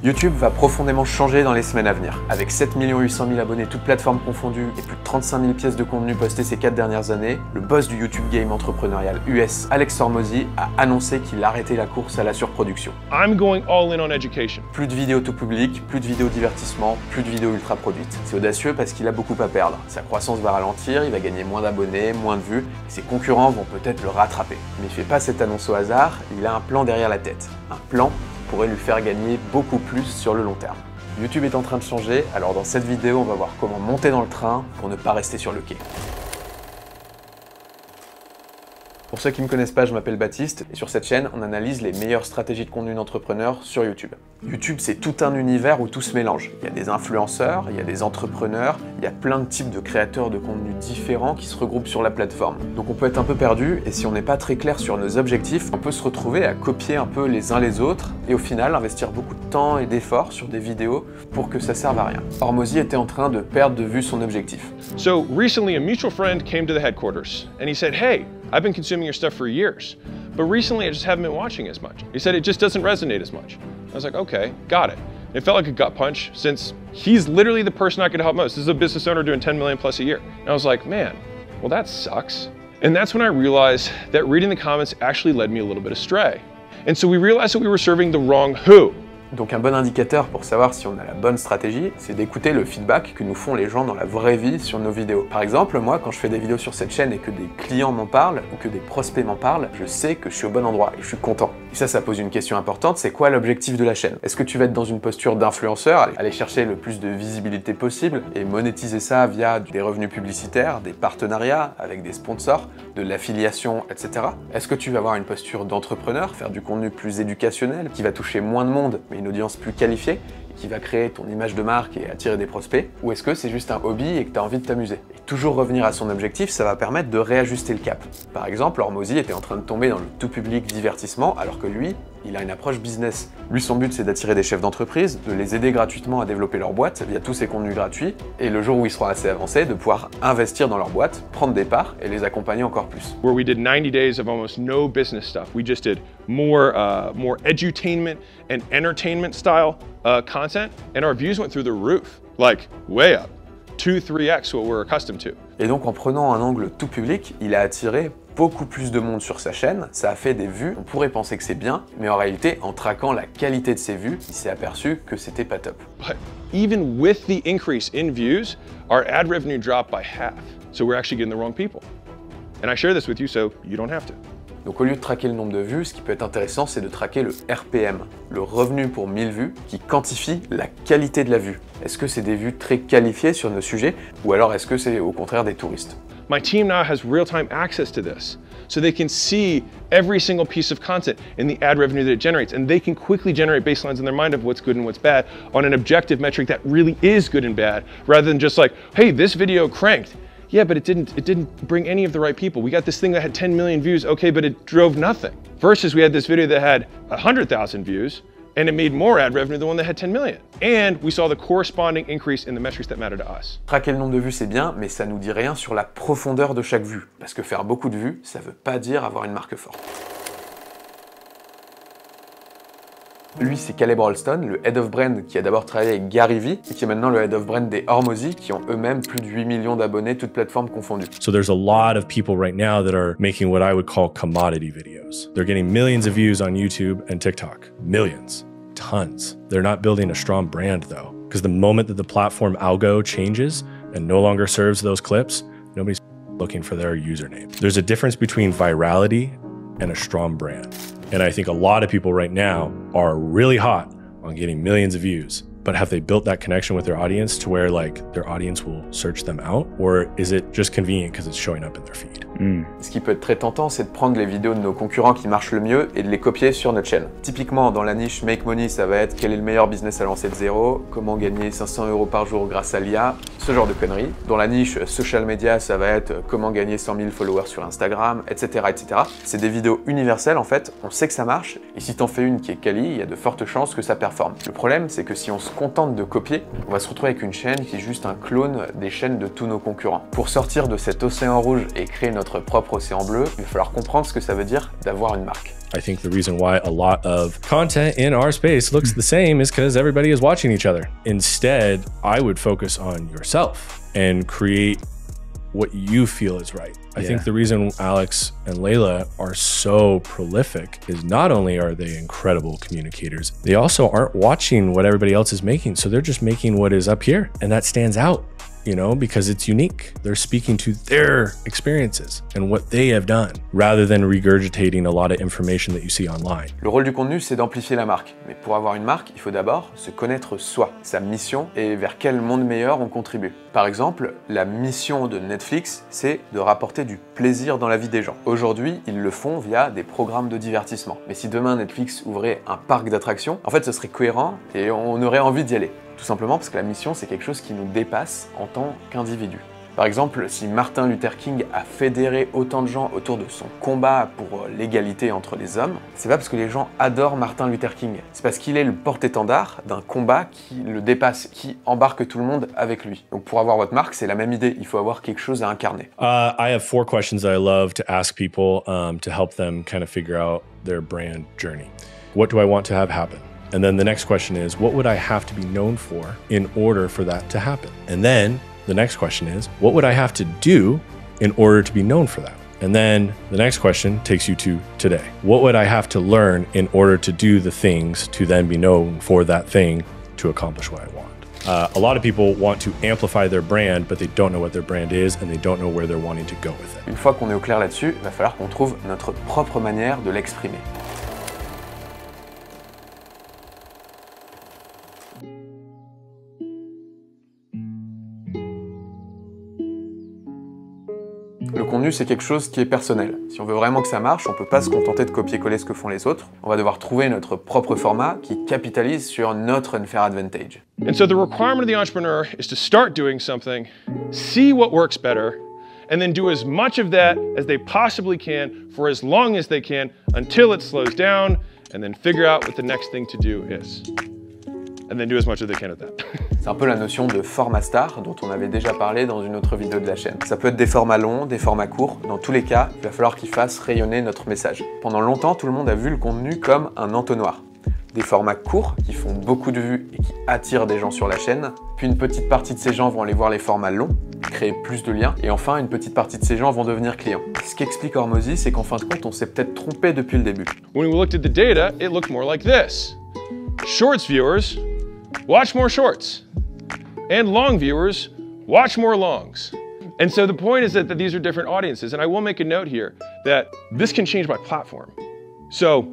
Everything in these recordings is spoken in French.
YouTube va profondément changer dans les semaines à venir. Avec 7 800 000 abonnés, toutes plateformes confondues, et plus de 35 000 pièces de contenu postées ces 4 dernières années, le boss du YouTube game entrepreneurial US, Alex Hormozi, a annoncé qu'il arrêtait la course à la surproduction. I'm going all in on education. Plus de vidéos tout public, plus de vidéos divertissement, plus de vidéos ultra produites. C'est audacieux parce qu'il a beaucoup à perdre. Sa croissance va ralentir, il va gagner moins d'abonnés, moins de vues, et ses concurrents vont peut-être le rattraper. Mais il fait pas cette annonce au hasard, il a un plan derrière la tête. Un plan pourrait lui faire gagner beaucoup plus sur le long terme. YouTube est en train de changer, alors dans cette vidéo, on va voir comment monter dans le train pour ne pas rester sur le quai. Pour ceux qui ne me connaissent pas, je m'appelle Baptiste et sur cette chaîne, on analyse les meilleures stratégies de contenu d'entrepreneurs sur YouTube. YouTube, c'est tout un univers où tout se mélange. Il y a des influenceurs, il y a des entrepreneurs, il y a plein de types de créateurs de contenu différents qui se regroupent sur la plateforme. Donc on peut être un peu perdu et si on n'est pas très clair sur nos objectifs, on peut se retrouver à copier un peu les uns les autres et au final investir beaucoup de temps et d'efforts sur des vidéos pour que ça serve à rien. Hormozi était en train de perdre de vue son objectif. So recently, a mutual friend came to the headquarters and he said, "Hey, I've been consuming your stuff for years, but recently I just haven't been watching as much." He said it just doesn't resonate as much. I was like, okay, got it. And it felt like a gut punch since he's literally the person I could help most. This is a business owner doing 10 million plus a year. And I was like, man, well that sucks. And that's when I realized that reading the comments actually led me a little bit astray. And so we realized that we were serving the wrong who. Donc un bon indicateur pour savoir si on a la bonne stratégie, c'est d'écouter le feedback que nous font les gens dans la vraie vie sur nos vidéos. Par exemple, moi, quand je fais des vidéos sur cette chaîne et que des clients m'en parlent ou que des prospects m'en parlent, je sais que je suis au bon endroit et je suis content. Et ça pose une question importante, c'est quoi l'objectif de la chaîne? Est-ce que tu vas être dans une posture d'influenceur, aller chercher le plus de visibilité possible et monétiser ça via des revenus publicitaires, des partenariats avec des sponsors, de l'affiliation, etc. Est-ce que tu vas avoir une posture d'entrepreneur, faire du contenu plus éducationnel, qui va toucher moins de monde, mais une audience plus qualifiée, et qui va créer ton image de marque et attirer des prospects? Ou est-ce que c'est juste un hobby et que tu as envie de t'amuser? Et toujours revenir à son objectif, ça va permettre de réajuster le cap. Par exemple, Hormozi était en train de tomber dans le tout public divertissement, alors que lui, il a une approche business. Lui, son but, c'est d'attirer des chefs d'entreprise, de les aider gratuitement à développer leur boîte via tous ces contenus gratuits, et le jour où ils seront assez avancés, de pouvoir investir dans leur boîte, prendre des parts et les accompagner encore plus. Where we did 90 days of almost no business stuff. We just did more edutainment and entertainment style content, and our views went through the roof, like way up, 2-3x what we're accustomed to. Et donc en prenant un angle tout public, il a attiré beaucoup plus de monde sur sa chaîne, ça a fait des vues, on pourrait penser que c'est bien, mais en réalité, en traquant la qualité de ses vues, il s'est aperçu que c'était pas top. But even with the increase in views, our ad revenue dropped by half. So we're actually getting the wrong people. And I share this with you so you don't have to. Donc au lieu de traquer le nombre de vues, ce qui peut être intéressant, c'est de traquer le RPM, le revenu pour 1000 vues, qui quantifie la qualité de la vue. Est-ce que c'est des vues très qualifiées sur nos sujets, ou alors est-ce que c'est au contraire des touristes? My team now has real-time access to this, so they can see every single piece of content and the ad revenue that it generates, and they can quickly generate baselines in their mind of what's good and what's bad on an objective metric that really is good and bad, rather than just like, hey, this video cranked. Yeah, but it didn't bring any of the right people. We got this thing that had 10 million views, okay, but it drove nothing. Versus we had this video that had 100,000 views, and it made more ad revenue than the one that had 10 million. And we saw the corresponding increase in the metrics that matter to us. Traquer le nombre de vues, c'est bien, mais ça nous dit rien sur la profondeur de chaque vue. Parce que faire beaucoup de vues, ça veut pas dire avoir une marque forte. Lui, c'est Caleb Ralston, le Head of Brand qui a d'abord travaillé avec Gary Vee et qui est maintenant le Head of Brand des Hormozi qui ont eux-mêmes plus de 8 millions d'abonnés, toutes plateformes confondues. So there's a lot of people right now that are making what I would call commodity videos. They're getting millions of views on YouTube and TikTok. Millions. Tons. They're not building a strong brand though, because the moment that the platform algo changes and no longer serves those clips, nobody's looking for their username. There's a difference between virality and a strong brand. And I think a lot of people right now are really hot on getting millions of views, but have they built that connection with their audience to where like their audience will search them out? Or is it just convenient because it's showing up in their feed? Ce qui peut être très tentant, c'est de prendre les vidéos de nos concurrents qui marchent le mieux et de les copier sur notre chaîne. Typiquement, dans la niche Make Money, ça va être quel est le meilleur business à lancer de zéro, comment gagner 500 € par jour grâce à l'IA, ce genre de conneries. Dans la niche Social Media, ça va être comment gagner 100 000 followers sur Instagram, etc. etc. C'est des vidéos universelles, en fait, on sait que ça marche, et si t'en fais une qui est quali, il y a de fortes chances que ça performe. Le problème, c'est que si on se contente de copier, on va se retrouver avec une chaîne qui est juste un clone des chaînes de tous nos concurrents. Pour sortir de cet océan rouge et créer notre propre océan bleu, il va falloir comprendre ce que ça veut dire d'avoir une marque. I think the reason why a lot of content in our space looks the same is because everybody is watching each other. Instead, I would focus on yourself and create what you feel is right. I think the reason Alex and Layla are so prolific is not only are they incredible communicators, they also aren't watching what everybody else is making. So they're just making what is up here, and that stands out, you know, because it's unique. They're speaking to their experiences and what they have done rather than regurgitating a lot of information that you see online. Le rôle du contenu, c'est d'amplifier la marque. Mais pour avoir une marque, il faut d'abord se connaître soi, sa mission et vers quel monde meilleur on contribue. Par exemple, la mission de Netflix, c'est de rapporter du plaisir dans la vie des gens. Aujourd'hui, ils le font via des programmes de divertissement. Mais si demain Netflix ouvrait un parc d'attractions, en fait, ce serait cohérent et on aurait envie d'y aller. Tout simplement parce que la mission, c'est quelque chose qui nous dépasse en tant qu'individu. Par exemple, si Martin Luther King a fédéré autant de gens autour de son combat pour l'égalité entre les hommes, c'est pas parce que les gens adorent Martin Luther King, c'est parce qu'il est le porte-étendard d'un combat qui le dépasse, qui embarque tout le monde avec lui. Donc pour avoir votre marque, c'est la même idée, il faut avoir quelque chose à incarner. I have 4 questions that I love to ask people to help them kind of figure out their brand journey. What do I want to have happen? And then the next question is, what would I have to be known for in order for that to happen? And then the next question is, what would I have to do in order to be known for that? And then the next question takes you to today. What would I have to learn in order to do the things to then be known for that thing to accomplish what I want? A lot of people want to amplify their brand, but they don't know what their brand is and they don't know where they're wanting to go with it. Une fois qu'on est au clair là-dessus, il va falloir qu'on trouve notre propre manière de l'exprimer. Le contenu, c'est quelque chose qui est personnel. Si on veut vraiment que ça marche, on peut pas se contenter de copier-coller ce que font les autres. On va devoir trouver notre propre format qui capitalise sur notre unfair advantage. And so the requirement of the entrepreneur is to start doing something, see what works better, and then do as much of that as they possibly can for as long as they can until it slows down, and then figure out what the next thing to do is. And then do as much as they can at that. C'est un peu la notion de format star dont on avait déjà parlé dans une autre vidéo de la chaîne. Ça peut être des formats longs, des formats courts. Dans tous les cas, il va falloir qu'ils fassent rayonner notre message. Pendant longtemps, tout le monde a vu le contenu comme un entonnoir. Des formats courts qui font beaucoup de vues et qui attirent des gens sur la chaîne. Puis une petite partie de ces gens vont aller voir les formats longs, créer plus de liens. Et enfin, une petite partie de ces gens vont devenir clients. Ce qu'explique Hormozy, c'est qu'en fin de compte, on s'est peut-être trompé depuis le début. When we looked at the data, it looked more like this. Shorts viewers watch more shorts. And long viewers watch more longs. And so the point is that these are different audiences. And I will make a note here that this can change my platform. So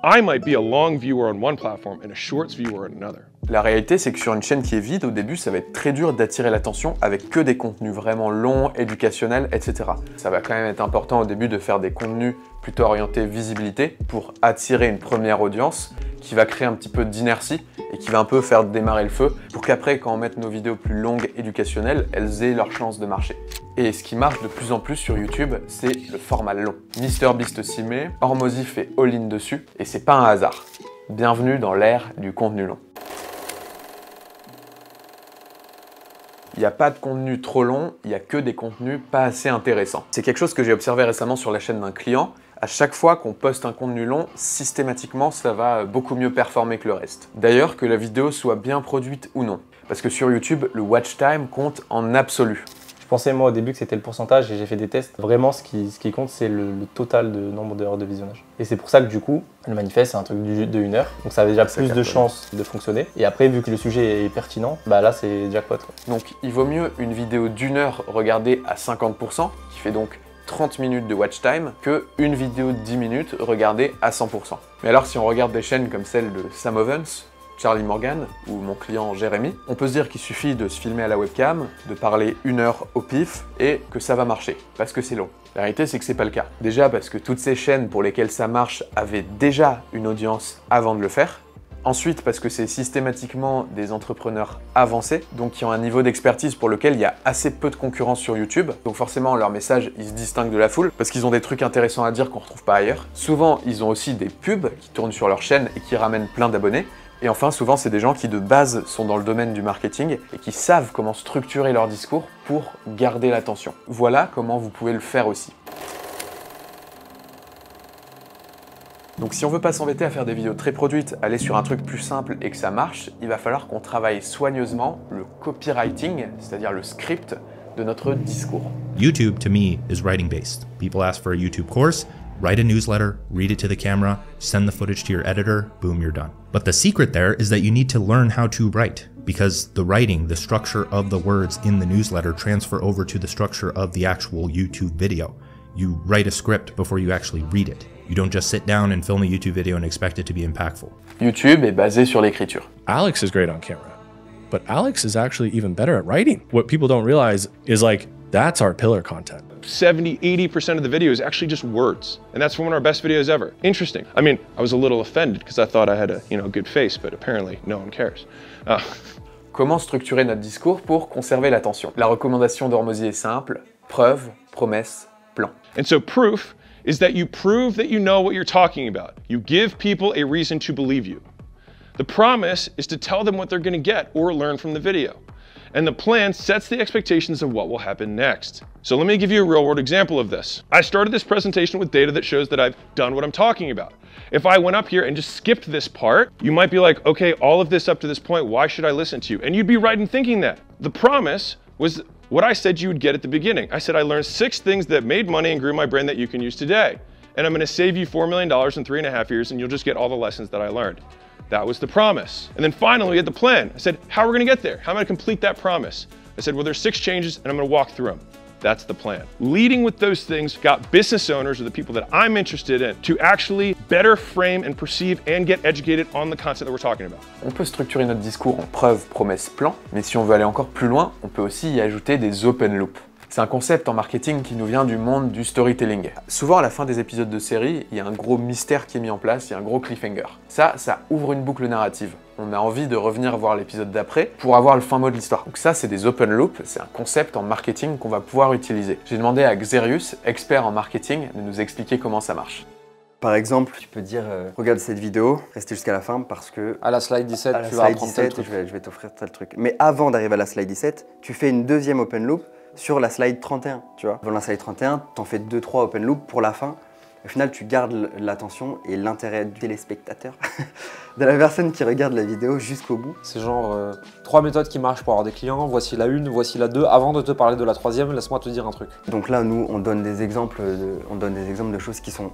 I might be a long viewer on one platform and a shorts viewer on another. La réalité, c'est que sur une chaîne qui est vide, au début, ça va être très dur d'attirer l'attention avec que des contenus vraiment longs, éducationnels, etc. Ça va quand même être important au début de faire des contenus plutôt orientés visibilité pour attirer une première audience qui va créer un petit peu d'inertie et qui va un peu faire démarrer le feu pour qu'après, quand on mette nos vidéos plus longues éducationnelles, elles aient leur chance de marcher. Et ce qui marche de plus en plus sur YouTube, c'est le format long. MrBeast s'y met, Hormozy fait all-in dessus, et c'est pas un hasard. Bienvenue dans l'ère du contenu long. Il n'y a pas de contenu trop long, il n'y a que des contenus pas assez intéressants. C'est quelque chose que j'ai observé récemment sur la chaîne d'un client. À chaque fois qu'on poste un contenu long, systématiquement, ça va beaucoup mieux performer que le reste. D'ailleurs, que la vidéo soit bien produite ou non. Parce que sur YouTube, le watch time compte en absolu. Je pensais moi au début que c'était le pourcentage et j'ai fait des tests. Vraiment, ce qui compte, c'est le total de nombre d'heures de visionnage. Et c'est pour ça que du coup, le manifeste, c'est un truc de 1 heure. Donc ça a déjà plus de chances de fonctionner. Et après, vu que le sujet est pertinent, bah là, c'est jackpot, quoi. Donc il vaut mieux une vidéo d'1 heure regardée à 50%, qui fait donc 30 minutes de watch time, que une vidéo de 10 minutes regardée à 100%. Mais alors si on regarde des chaînes comme celle de Sam Ovens, Charlie Morgan ou mon client Jérémy, on peut se dire qu'il suffit de se filmer à la webcam, de parler 1 heure au pif et que ça va marcher, parce que c'est long. La réalité, c'est que c'est pas le cas. Déjà parce que toutes ces chaînes pour lesquelles ça marche avaient déjà une audience avant de le faire. Ensuite, parce que c'est systématiquement des entrepreneurs avancés, donc qui ont un niveau d'expertise pour lequel il y a assez peu de concurrence sur YouTube. Donc forcément, leur message, il se distingue de la foule, parce qu'ils ont des trucs intéressants à dire qu'on retrouve pas ailleurs. Souvent, ils ont aussi des pubs qui tournent sur leur chaîne et qui ramènent plein d'abonnés. Et enfin, souvent, c'est des gens qui de base sont dans le domaine du marketing et qui savent comment structurer leur discours pour garder l'attention. Voilà comment vous pouvez le faire aussi. Donc si on veut pas s'embêter à faire des vidéos très produites, aller sur un truc plus simple et que ça marche, il va falloir qu'on travaille soigneusement le copywriting, c'est-à-dire le script de notre discours. YouTube, to me, is writing-based. People ask for a YouTube course, write a newsletter, read it to the camera, send the footage to your editor, boom, you're done. But the secret there is that you need to learn how to write, because the writing, the structure of the words in the newsletter transfer over to the structure of the actual YouTube video. You write a script before you actually read it. You don't just sit down and film a YouTube video and expect it to be impactful. YouTube est basé sur l'écriture. Alex is great on camera, but Alex is actually even better at writing. What people don't realize is like, that's our pillar content. 70–80% of the video is actually just words. And that's one of our best videos ever. Interesting. I mean, I was a little offended because I thought I had a good face, but apparently no one cares. Comment structurer notre discours pour conserver l'attention? La recommandation d'Hormozy est simple, preuve, promesse, plan. And so proof is that you prove that you know what you're talking about. You give people a reason to believe you. The promise is to tell them what they're going to get or learn from the video. And the plan sets the expectations of what will happen next. So let me give you a real world example of this. I started this presentation with data that shows that I've done what I'm talking about. If I went up here and just skipped this part, you might be like, okay, all of this up to this point, why should I listen to you? And you'd be right in thinking that. The promise was what I said you would get at the beginning. I said I learned 6 things that made money and grew my brand that you can use today. And I'm gonna save you $4 million in 3.5 years and you'll just get all the lessons that I learned. That was the promise. And then finally we had the plan. I said, how are we gonna get there? How am I gonna complete that promise? I said, well, there's 6 changes and I'm gonna walk through them. That's the plan. Leading with those things got business owners or the people that I'm interested in to actually better frame and perceive and get educated on the concept that we're talking about. On peut structurer notre discours en preuve, promesse, plan, mais si on veut aller encore plus loin, on peut aussi y ajouter des open loops. C'est un concept en marketing qui nous vient du monde du storytelling. Souvent à la fin des épisodes de série, il y a un gros mystère qui est mis en place, il y a un gros cliffhanger. Ça ouvre une boucle narrative. On a envie de revenir voir l'épisode d'après pour avoir le fin mot de l'histoire. Donc ça, c'est des open loops, c'est un concept en marketing qu'on va pouvoir utiliser. J'ai demandé à Xerius, expert en marketing, de nous expliquer comment ça marche. Par exemple, tu peux dire regarde cette vidéo, restez jusqu'à la fin parce que à la slide 17, tu vas apprendre tel truc. Je vais t'offrir tel truc. Mais avant d'arriver à la slide 17, tu fais une deuxième open loop sur la slide 31, tu vois. Avant la slide 31, t'en fais 2-3 open loops pour la fin. Au final, tu gardes l'attention et l'intérêt du téléspectateur, de la personne qui regarde la vidéo jusqu'au bout. C'est genre 3 méthodes qui marchent pour avoir des clients, voici la 1, voici la 2. Avant de te parler de la 3e, laisse-moi te dire un truc. Donc là, nous, on donne des exemples de choses qui sont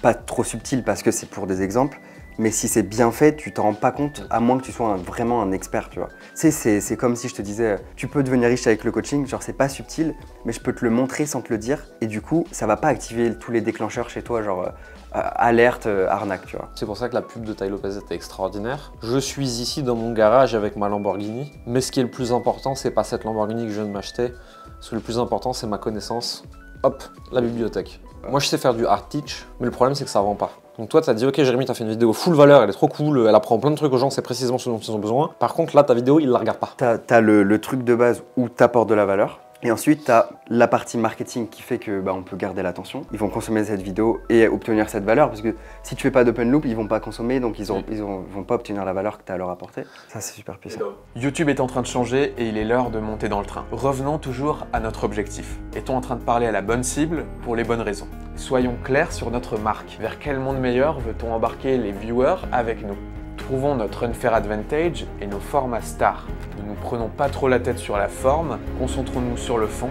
pas trop subtiles parce que c'est pour des exemples. Mais si c'est bien fait, tu t'en rends pas compte, à moins que tu sois vraiment un expert, tu vois. Tu sais, c'est comme si je te disais, tu peux devenir riche avec le coaching, genre c'est pas subtil, mais je peux te le montrer sans te le dire, et du coup, ça va pas activer tous les déclencheurs chez toi, genre alerte, arnaque, tu vois. C'est pour ça que la pub de Tai Lopez était extraordinaire. Je suis ici dans mon garage avec ma Lamborghini, mais ce qui est le plus important, c'est pas cette Lamborghini que je viens de m'acheter, ce que le plus important, c'est ma connaissance. Hop, la bibliothèque. Moi, je sais faire du hard teach, mais le problème, c'est que ça vend pas. Donc toi, t'as dit, ok, Jérémy, t'as fait une vidéo full valeur, elle est trop cool, elle apprend plein de trucs aux gens, c'est précisément ce dont ils ont besoin. Par contre, là, ta vidéo, ils la regardent pas. T'as le truc de base où t'apportes de la valeur. Et ensuite, tu as la partie marketing qui fait que on peut garder l'attention. Ils vont consommer cette vidéo et obtenir cette valeur parce que si tu fais pas d'open loop, ils vont pas consommer, donc ils vont pas obtenir la valeur que tu as à leur apporter. Ça, c'est super puissant. YouTube est en train de changer et il est l'heure de monter dans le train. Revenons toujours à notre objectif. Est-on en train de parler à la bonne cible pour les bonnes raisons? Soyons clairs sur notre marque. Vers quel monde meilleur veut-on embarquer les viewers avec nous? Trouvons notre unfair advantage et nos formats stars. Ne nous prenons pas trop la tête sur la forme, concentrons-nous sur le fond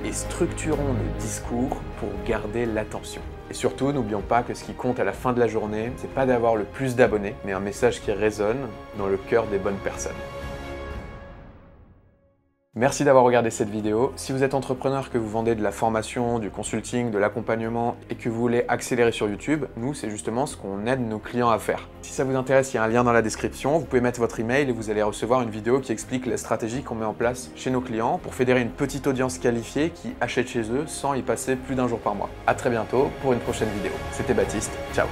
et structurons nos discours pour garder l'attention. Et surtout, n'oublions pas que ce qui compte à la fin de la journée, c'est pas d'avoir le plus d'abonnés, mais un message qui résonne dans le cœur des bonnes personnes. Merci d'avoir regardé cette vidéo. Si vous êtes entrepreneur, que vous vendez de la formation, du consulting, de l'accompagnement et que vous voulez accélérer sur YouTube, nous, c'est justement ce qu'on aide nos clients à faire. Si ça vous intéresse, il y a un lien dans la description. Vous pouvez mettre votre email et vous allez recevoir une vidéo qui explique la stratégie qu'on met en place chez nos clients pour fédérer une petite audience qualifiée qui achète chez eux sans y passer plus d'1 jour par mois. À très bientôt pour une prochaine vidéo. C'était Baptiste. Ciao.